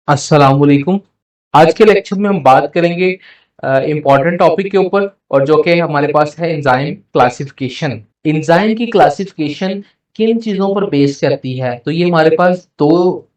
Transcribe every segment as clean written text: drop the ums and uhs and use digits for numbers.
अस्सलाम वालेकुम। आज के लेक्चर में हम बात करेंगे इम्पॉर्टेंट टॉपिक के ऊपर और जो कि हमारे पास है एंजाइम क्लासिफिकेशन। एंजाइम की क्लासिफिकेशन किन चीज़ों पर बेस करती है? तो ये हमारे पास दो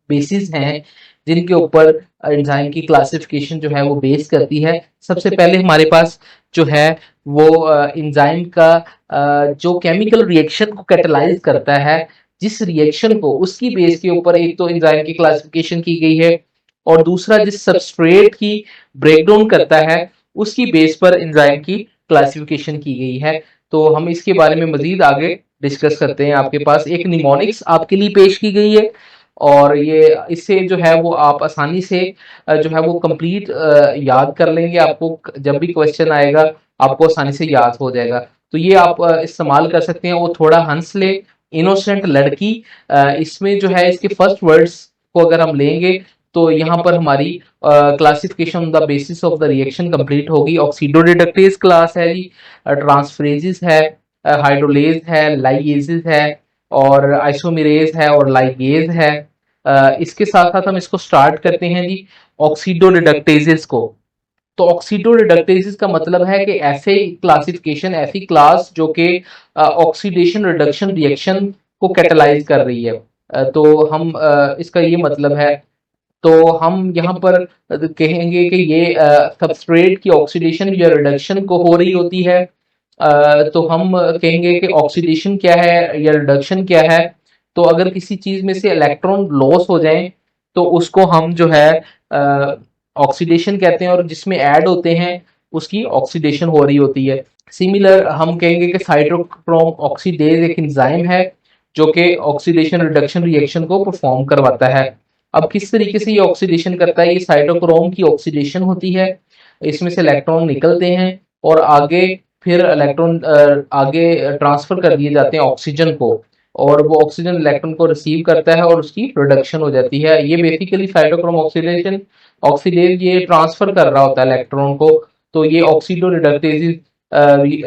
बेसिस हैं जिनके ऊपर एंजाइम की क्लासिफिकेशन जो है वो बेस करती है। सबसे पहले हमारे पास जो है वो एंजाइम का जो केमिकल रिएक्शन को कैटेलाइज करता है, जिस रिएक्शन को उसकी बेस के ऊपर एक तो एंजाइम की क्लासिफिकेशन की गई है और दूसरा जिस सबस्ट्रेट की ब्रेकडाउन करता है उसकी बेस पर एंजाइम की क्लासिफिकेशन की गई है। तो हम इसके बारे में मजीद आगे डिस्कस करते हैं। आपके पास एक निमोनिक्स आपके लिए पेश की गई है और ये इससे जो है वो आप आसानी से जो है वो कंप्लीट याद कर लेंगे। आपको जब भी क्वेश्चन आएगा आपको आसानी से याद हो जाएगा। तो ये आप इस्तेमाल कर सकते हैं। वो थोड़ा हंस ले, इनोसेंट लड़की, इसमें जो है इसके फर्स्ट वर्ड्स को अगर हम लेंगे तो यहाँ पर हमारी classification the basis of the reaction complete होगी। ऑक्सीडोरिडक्टेज क्लास है जी, ट्रांसफरेजेस है, हाइड्रोलेज है, लाइगेजेस है और आइसोमेरेज है और लाइगेज है। इसके साथ साथ हम इसको स्टार्ट करते हैं जी ऑक्सीडोरिडक्टेजेस को। तो ऑक्सीडोरिडक्टेजेस का मतलब है कि ऐसे क्लासिफिकेशन, ऐसी क्लास जो कि ऑक्सीडेशन रिडक्शन रिएक्शन को कैटेलाइज कर रही है। तो हम इसका ये मतलब है। तो हम यहाँ पर कहेंगे कि ये सबस्ट्रेट की ऑक्सीडेशन या रिडक्शन को हो रही होती है। तो हम कहेंगे कि ऑक्सीडेशन क्या है या रिडक्शन क्या है। तो अगर किसी चीज में से इलेक्ट्रॉन लॉस हो जाए तो उसको हम जो है ऑक्सीडेशन कहते हैं और जिसमें ऐड होते हैं उसकी ऑक्सीडेशन हो रही होती है। सिमिलर हम कहेंगे कि साइटोक्रोम ऑक्सीडेज एक एंजाइम है जो कि ऑक्सीडेशन रिडक्शन रिएक्शन को परफॉर्म करवाता है। अब किस तरीके से ये ऑक्सीडेशन करता है? ये साइटोक्रोम की ऑक्सीडेशन होती है, इसमें से इलेक्ट्रॉन निकलते हैं और आगे फिर इलेक्ट्रॉन आगे ट्रांसफर कर दिए जाते हैं ऑक्सीजन को और वो ऑक्सीजन इलेक्ट्रॉन को रिसीव करता है और उसकी रिडक्शन हो जाती है। ये बेसिकली साइटोक्रोम ऑक्सीडेशन ऑक्सीडेज ये ट्रांसफर कर रहा होता है इलेक्ट्रॉन को। तो ये ऑक्सीडो रिडक्टेज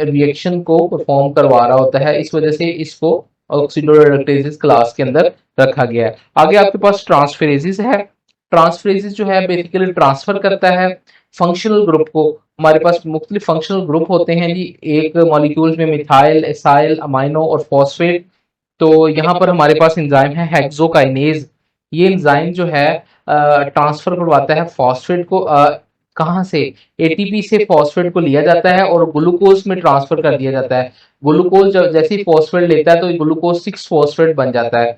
रिएक्शन को परफॉर्म करवा रहा होता है, इस वजह से इसको ऑक्सीडो रिडक्टेज क्लास के अंदर रखा गया है। आगे आपके पास ट्रांसफेरेसिस है। ट्रांसफेरेसिस जो है बेसिकली ट्रांसफर करता है फंक्शनल ग्रुप को। हमारे पास मुख्तलिफ फंक्शनल ग्रुप होते हैं जी, एक मॉलिक्यूल्स में मिथाइल, एसाइल, अमाइनो और फॉस्फेट। तो यहाँ पर हमारे पास एंजाइम है हेक्सोकाइनेज। ये एंजाइम जो है ट्रांसफर करवाता है फॉस्फेट को। कहाँ से? एटीपी से फॉस्फेट को लिया जाता है और ग्लूकोज में ट्रांसफर कर दिया जाता है। ग्लूकोज जब जैसे ही फॉस्फेट लेता है तो ग्लूकोज 6 फॉस्फेट बन जाता है।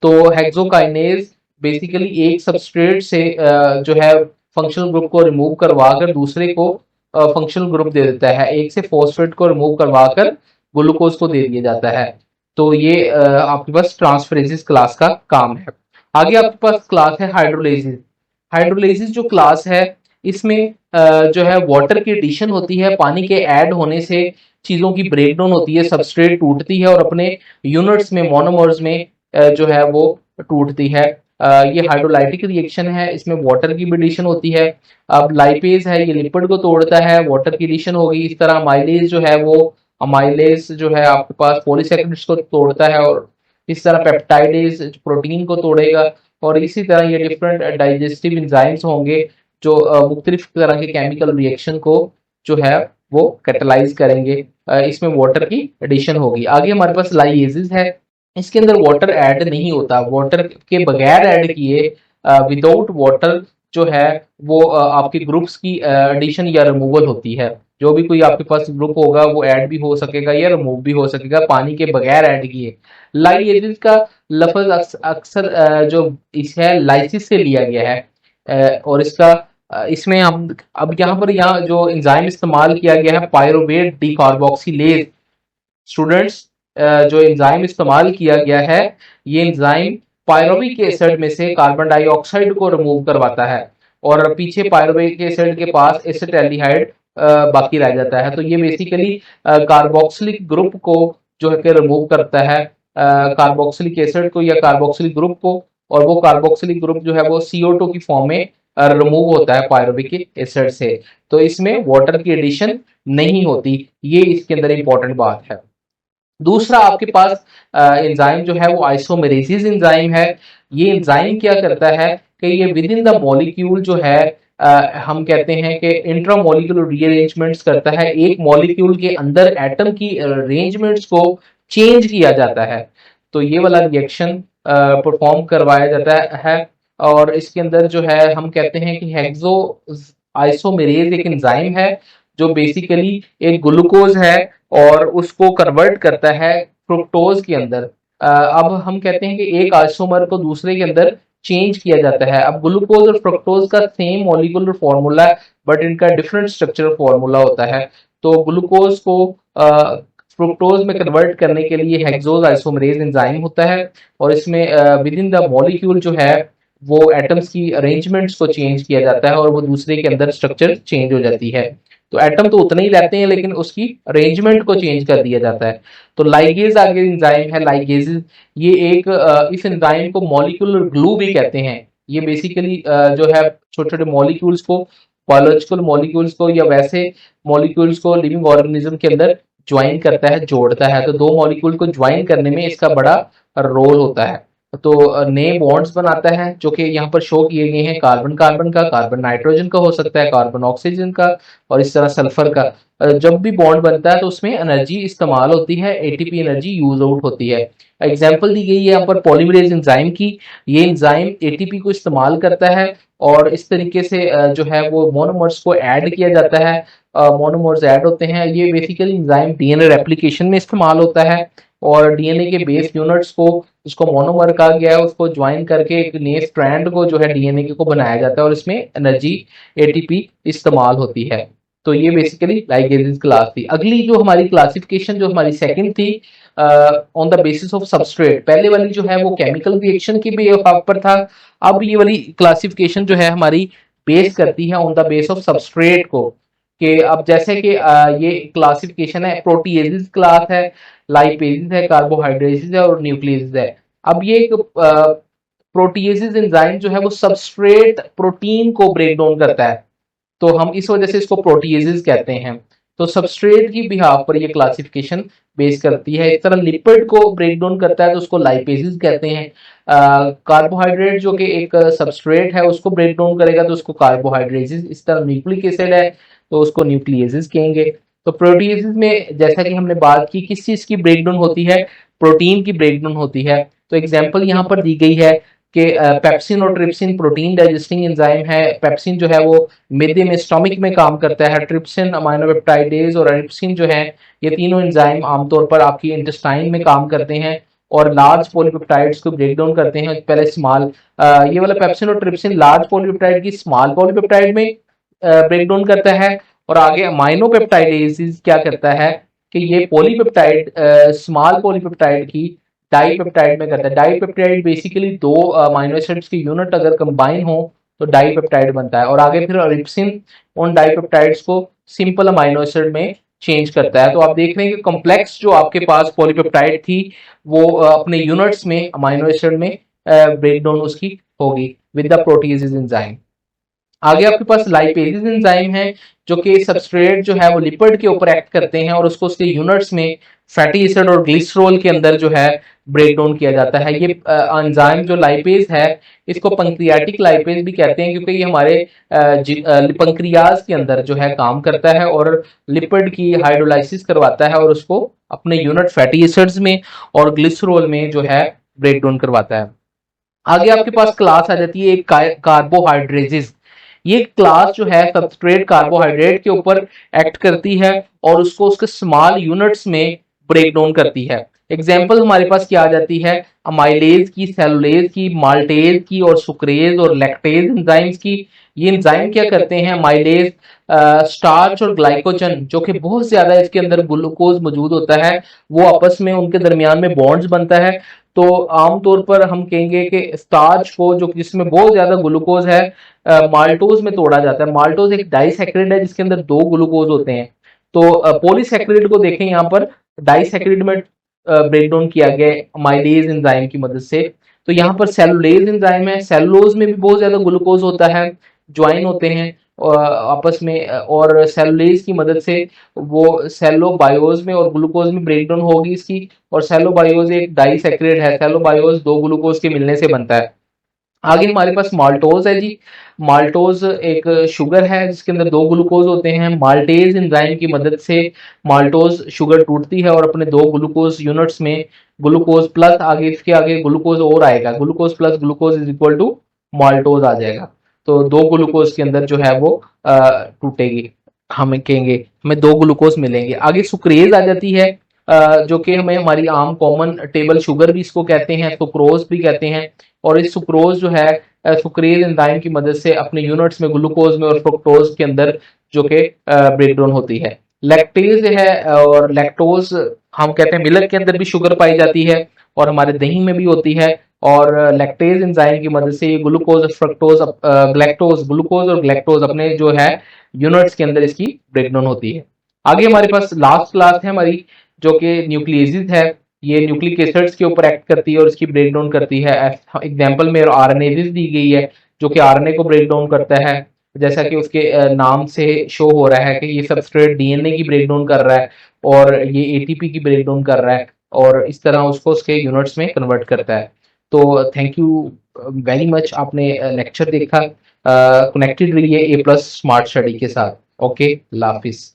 तो हेक्सोकाइनेज बेसिकली एक सबस्ट्रेट से जो है फंक्शनल ग्रुप को रिमूव करवा कर दूसरे को फंक्शनल ग्रुप दे देता है। एक से फॉस्फेट को रिमूव करवा कर ग्लूकोज को दे दिया जाता है। तो ये आपके पास ट्रांसफरेसिस क्लास का काम है। आगे आपके पास क्लास है हाइड्रोलाइसिस। हाइड्रोलाइसिस जो क्लास है इसमें जो है वाटर की एडिशन होती है। पानी के ऐड होने से चीजों की ब्रेकडाउन होती है, सबस्ट्रेट टूटती है और अपने यूनिट्स में, मोनोमर्स में जो है वो टूटती है। ये हाइड्रोलाइटिक रिएक्शन है, इसमें वाटर की भी एडिशन होती है। अब लाइपेज है, ये लिपिड को तोड़ता है, वाटर की एडिशन होगी। इस तरह अमाइलेज जो है वो अमाइलेज जो है आपके पास पॉलीसैकेराइड्स को तोड़ता है और इस तरह पेप्टाइडेज प्रोटीन को तोड़ेगा। और इसी तरह ये डिफरेंट डाइजेस्टिव एंजाइम्स होंगे जो मुख्तलिफ तरह के केमिकल रिएक्शन को जो है वो कैटेलाइज करेंगे। इसमें वाटर की एडिशन होगी। आगे हमारे पास लाइएजेस है। इसके अंदर वाटर ऐड नहीं होता, वाटर के बगैर ऐड किए, विदाउट वाटर जो है वो आपके ग्रुप्स की एडिशन या रिमूवल होती है। जो भी कोई आपके पास ग्रुप होगा वो ऐड भी हो सकेगा या रिमूव भी हो सकेगा पानी के बगैर ऐड किए। लाइएजेस का लफ्ज अक्सर जो इस है लाइसिस से लिया गया है। और इसका इसमें हम अब यहाँ जो एंजाइम इस्तेमाल किया गया है पायरोवेट डिकार्बोक्सिलेज। स्टूडेंट्स, जो एंजाइम इस्तेमाल किया गया है ये एंजाइम पायरोविक एसिड में से कार्बन डाइऑक्साइड को रिमूव करवाता है और पीछे पायरोविक एसिड के पास एसिटाल्डिहाइड बाकी रह जाता है। तो ये बेसिकली कार्बोक्सिलिक ग्रुप को जो है कि रिमूव करता है, कार्बोक्सिलिक एसिड को या कार्बोक्सिलिक ग्रुप को। और वो कार्बोक्सिलिक ग्रुप जो है वो CO2 की फॉर्म में रिमूव होता है पायरोविक एसिड से। तो इसमें वाटर की एडिशन नहीं होती, ये इसके अंदर इंपॉर्टेंट बात है। दूसरा आपके पास एंजाइम जो है वो आइसोमेरेसिस एंजाइम है। ये एंजाइम क्या करता है कि ये विद इन द मॉलिक्यूल जो है हम कहते हैं कि इंट्रा मॉलिक्यूलर रीअरेंजमेंट्स करता है, एक मॉलिक्यूल के अंदर एटम की अरेंजमेंट्स को चेंज किया जाता है। तो ये वाला रिएक्शन परफॉर्म करवाया जाता है। और इसके अंदर जो है हम कहते हैं कि हेक्सो आइसोमेरेज एक एंजाइम है जो बेसिकली एक ग्लूकोज है और उसको कन्वर्ट करता है फ्रुक्टोज के अंदर। अब हम कहते हैं कि एक आइसोमर को दूसरे के अंदर चेंज किया जाता है। अब ग्लूकोज और फ्रुक्टोज का सेम मॉलिक्यूलर फॉर्मूला है बट इनका डिफरेंट स्ट्रक्चरल फॉर्मूला होता है। तो ग्लूकोज को फ्रुक्टोज में कन्वर्ट करने के लिए हेक्सोज आइसोमरेज एंजाइम होता है और इसमें विद इन द मॉलिक्यूल जो है वो एटम्स की अरेंजमेंट्स को चेंज किया जाता है और वो दूसरे के अंदर स्ट्रक्चर चेंज हो जाती है। तो एटम तो उतने ही रहते हैं लेकिन उसकी अरेंजमेंट को चेंज कर दिया जाता है। तो लाइगेज आगे एंजाइम है, लाइगेज ये एक इस एंजाइम को मॉलिक्यूलर ग्लू भी कहते हैं। ये बेसिकली जो है छोटे छोटे मॉलिक्यूल्स को, बायोलॉजिकल मॉलिक्यूल्स को या वैसे मॉलिक्यूल्स को लिविंग ऑर्गेनिज्म के अंदर ज्वाइन करता है, जोड़ता है। तो दो मॉलिक्यूल को ज्वाइन करने में इसका बड़ा रोल होता है। तो नए बॉन्ड्स बनाता है जो कि यहाँ पर शो किए गए हैं, कार्बन कार्बन का, कार्बन नाइट्रोजन का हो सकता है, कार्बन ऑक्सीजन का और इस तरह सल्फर का। जब भी बॉन्ड बनता है तो उसमें एनर्जी इस्तेमाल होती है, एटीपी एनर्जी यूज आउट होती है। एग्जाम्पल दी गई है यहाँ पर पॉलीमरेज एंजाइम की। ये एंजाइम एटीपी को इस्तेमाल करता है और इस तरीके से जो है वो मोनोमर्स को ऐड किया जाता है। मोनोमर्स ऐड होते हैं। ये बेसिकली एंजाइम डीएनए रेप्लिकेशन में इस्तेमाल होता है और डीएनए के बेस यूनिट्स को, जिसको मोनोमर कहा गया है, उसको ज्वाइन करके एक नए स्ट्रैंड को जो है डीएनए को बनाया जाता है और इसमें एनर्जी एटीपी इस्तेमाल होती है। तो ये बेसिकली लाइगेज क्लास थी। अगली जो हमारी क्लासिफिकेशन जो हमारी सेकंड थी on the basis of substrate. पहले वाली जो है वो केमिकल रिएक्शन की बेस पर था। अब ये वाली क्लासिफिकेशन जो है हमारी बेस करती है on the base of substrate को। कि अब जैसे कि ये क्लासिफिकेशन है, प्रोटीएजेस क्लास है, लाइपेजेस है, कार्बोहाइड्रेसेस है और न्यूक्लियस है। अब ये एक प्रोटीएजेस एंजाइम जो है वो सबस्ट्रेट प्रोटीन को ब्रेक डाउन करता है, तो हम इस वजह से इसको प्रोटीएजेस कहते हैं। तो सबस्ट्रेट की बिहाफ पर ये क्लासिफिकेशन बेस करती है। इस तरह लिपिड को ब्रेक डाउन करता है तो उसको लाइपेजेस कहते हैं। कार्बोहाइड्रेट जो कि एक सबस्ट्रेट है उसको ब्रेक डाउन करेगा तो उसको कार्बोहाइड्रेसेस। इस तरह न्यूक्लिक एसिड है तो उसको न्यूक्लियसेस कहेंगे। तो प्रोटीएजेस में जैसा कि हमने बात की किस चीज की ब्रेकडाउन होती है, प्रोटीन की ब्रेकडाउन होती है। तो एग्जांपल यहाँ पर दी गई है कि पेप्सिन और ट्रिप्सिन प्रोटीन डाइजेस्टिंग एंजाइम है। पेप्सिन जो है वो मैदे में, स्टोमिक में काम करता है। ट्रिप्सिन अमाइनोपेप्टाइडेज और एरिप्सिन जो है ये तीनों एंजाइम आमतौर पर आपकी इंटेस्टाइन में काम करते हैं और लार्ज पॉलीपेप्टाइड्स को ब्रेक डाउन करते हैं। पहले स्मॉल, ये वाला पेप्सिन और ट्रिप्सिन लार्ज पॉलीपेप्टाइड की स्मॉल पॉलीपेप्टाइड में ब्रेक डाउन करता है और आगे अमाइनोपेप्टाइडेज क्या करता है कि ये पॉलीपेप्टाइड स्मॉल पॉलीपेप्टाइड की डाईपेप्टाइड में करता है। डाईपेप्टाइड बेसिकली दो अमीनो एसिड्स की यूनिट अगर कंबाइन हो तो डाईपेप्टाइड बनता है और आगे फिर रिप्सिन उन डाईपेप्टाइड्स को सिंपल अमीनो एसिड में चेंज करता है। तो आप देख रहे हैं कि कॉम्प्लेक्स जो आपके पास पॉलीपेप्टाइड थी वो अपने यूनिट्स में अमीनो एसिड में ब्रेकडाउन उसकी होगी विद द प्रोटीजेज एंजाइम। आगे आपके पास लाइपेजेस एंजाइम है जो कि सबस्ट्रेट जो है वो लिपिड के ऊपर एक्ट करते हैं और उसको उसके यूनिट्स में फैटी एसिड और ग्लिसरॉल के अंदर जो है ब्रेक डाउन किया जाता है। ये एंजाइम जो लाइपेज है इसको पंक्रियाटिक लाइपेज भी कहते हैं क्योंकि ये हमारे पंक्रियाज के अंदर जो है काम करता है और लिपिड की हाइड्रोलाइसिस करवाता है और उसको अपने यूनिट फैटी एसिड्स में और ग्लिसरॉल में जो है ब्रेक डाउन करवाता है। आगे आपके पास क्लास आ जाती है एक कार्बोहाइड्रेजेस। ये क्लास जो है सबस्ट्रेट कार्बोहाइड्रेट के ऊपर एक्ट करती है और उसको उसके स्मॉल यूनिट्स में ब्रेक डाउन करती है। एग्जाम्पल हमारे पास क्या आ जाती है, अमाइलेज की, सेलुलेज की, माल्टेज की और सुक्रेज और लैक्टेज एंजाइम्स की। ये एंजाइम क्या करते हैं, अमाइलेज स्टार्च और ग्लाइकोजन जो कि बहुत ज्यादा इसके अंदर ग्लूकोज मौजूद होता है वो आपस में उनके दरमियान में बॉन्ड्स बनता है। तो आमतौर पर हम कहेंगे कि स्टार्च को जो जिसमें बहुत ज्यादा ग्लूकोज है माल्टोज में तोड़ा जाता है। माल्टोज एक डाइसैकेराइड है जिसके अंदर दो ग्लूकोज होते हैं। तो पॉलीसैकेराइड को देखें यहाँ पर डाइसैकेराइड में ब्रेक डाउन किया गया अमाइलेज एंजाइम की मदद से। तो यहाँ पर सेलुलेज एंजाइम है, सेलुलोज में भी बहुत ज्यादा ग्लूकोज होता है, ज्वाइन होते हैं। आपस में और सेलुलेज की मदद से वो सेलोबायोज में और ग्लूकोज में ब्रेक डाउन होगी इसकी। और सेलोबायोज एक डाइसैकेराइड है, सेलोबायोज दो ग्लूकोज के मिलने से बनता है। आगे हमारे पास माल्टोज है जी। माल्टोज एक शुगर है जिसके अंदर दो ग्लूकोज होते हैं। माल्टेज एंजाइम की मदद से माल्टोज शुगर टूटती है और अपने दो ग्लूकोज यूनिट्स में ग्लूकोज प्लस आगे इसके आगे ग्लूकोज और आएगा, glucose plus glucose is equal to maltose आ जाएगा। तो दो ग्लूकोज के अंदर जो है वो टूटेगी, हम कहेंगे हमें दो ग्लूकोज मिलेंगे। आगे सुक्रेज आ जाती है जो कि हमें हमारी आम कॉमन टेबल शुगर भी इसको कहते हैं, सुक्रोज भी कहते हैं। और इस सुक्रोज जो है सुक्रेज एंजाइम की मदद से अपने यूनिट्स में ग्लूकोज में और फ्रुक्टोज के अंदर जो कि ब्रेक डाउन होती है। लैक्टेज है और लैक्टोज हम कहते हैं मिल्क के अंदर भी शुगर पाई जाती है और हमारे दही में भी होती है। और लैक्टेज एंजाइम की मदद से ये ग्लूकोज और फ्रक्टोज ग्लैक्टोज ग्लूकोज और ग्लैक्टोज अपने जो है यूनिट्स के अंदर इसकी ब्रेक डाउन होती है। आगे हमारे पास लास्ट क्लास है हमारी जो कि न्यूक्लियसिस है। ये न्यूक्लिक एसिड्स के ऊपर एक्ट करती है और इसकी ब्रेक डाउन करती है। एग्जाम्पल में आरएनएज दी गई है जो कि आरएनए को ब्रेक डाउन करता है, जैसा कि उसके नाम से शो हो रहा है कि ये सबस्ट्रेट डीएनए की ब्रेक डाउन कर रहा है और ये एटीपी की ब्रेक डाउन कर रहा है और इस तरह उसको उसके यूनिट्स में कन्वर्ट करता है। तो थैंक यू वेरी मच, आपने लेक्चर देखा। कनेक्टेड रहिए ए प्लस स्मार्ट स्टडी के साथ। ओके, अल्लाह हाफिज।